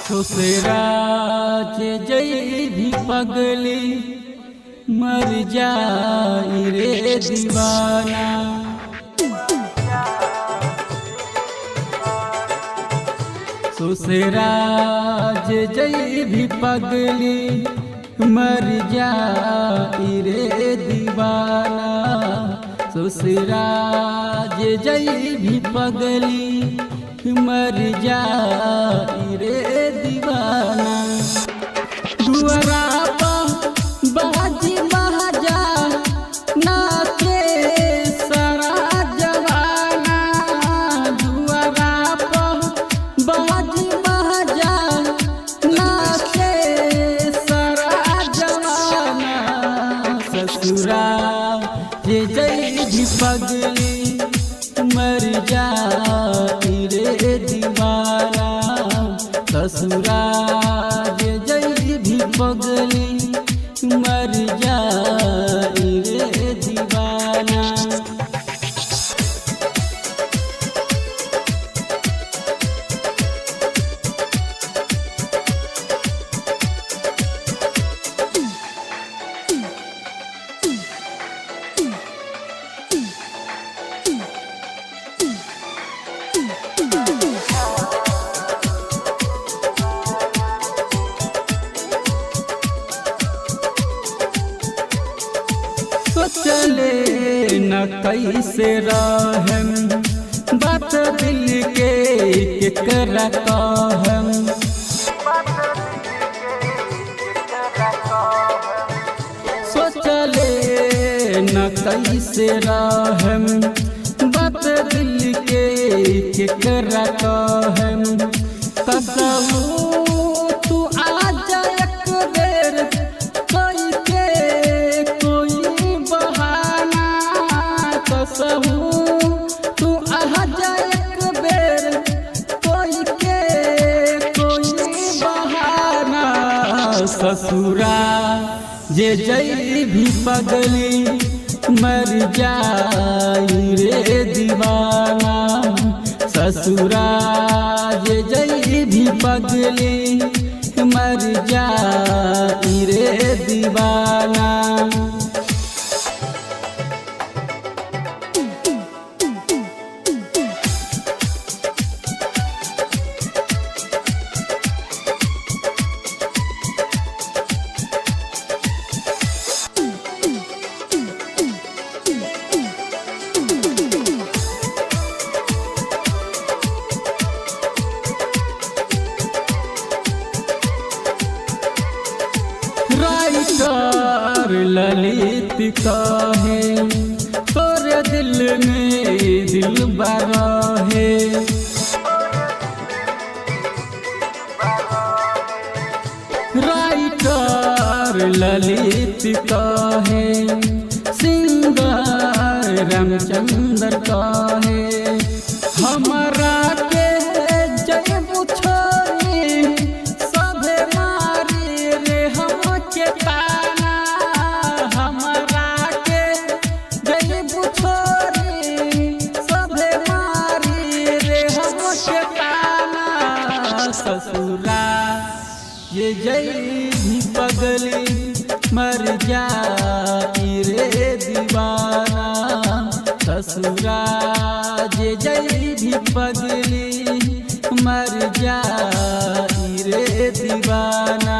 ससुराल जई भी पगली मर जाई रे दीवाना। ससुराल जई भी पगली मर जाई रे दीवाना। ससुराल जई भी पगली मर जाई रे दीवाना। दुआरा पर बाजी महाजा नाचे सारा जवाना। दुआरा पर बाजी महाजा नाचे सारा जवाना। ससुराल जई भी पगली मर जाई रे दीवाना। ससुराल जई भी पगली मर जाई रे दीवाना। सोचले न कैसे रहम बात दिल के केकरा कहम। सोचले न कैसे रहम बात दिल के केकरा कहम। कसहू तू आजा एक बेर कोई के कोई बहाना। कसहू तू आजा एक बेर कोई के कोई बहाना। ससुराल जई भी पगली मर जाई रे दीवाना। ससुराल जई भी पगली मर जाई रे दीवाना। राइटर ललित कहे तोरे दिल में दिल बरहे। राइटर ललित कहे सिंगर रामचंद्र कहे हमारा के जय छोरी सभे मारी रे हम के ताना। हमारा के जय छोरी सभे मारी रे हम के ताना। ससुराल जई भी पगली मर जाई रे दीवाना। ससुराल जई भी पगली मर जाई रे दीवाना।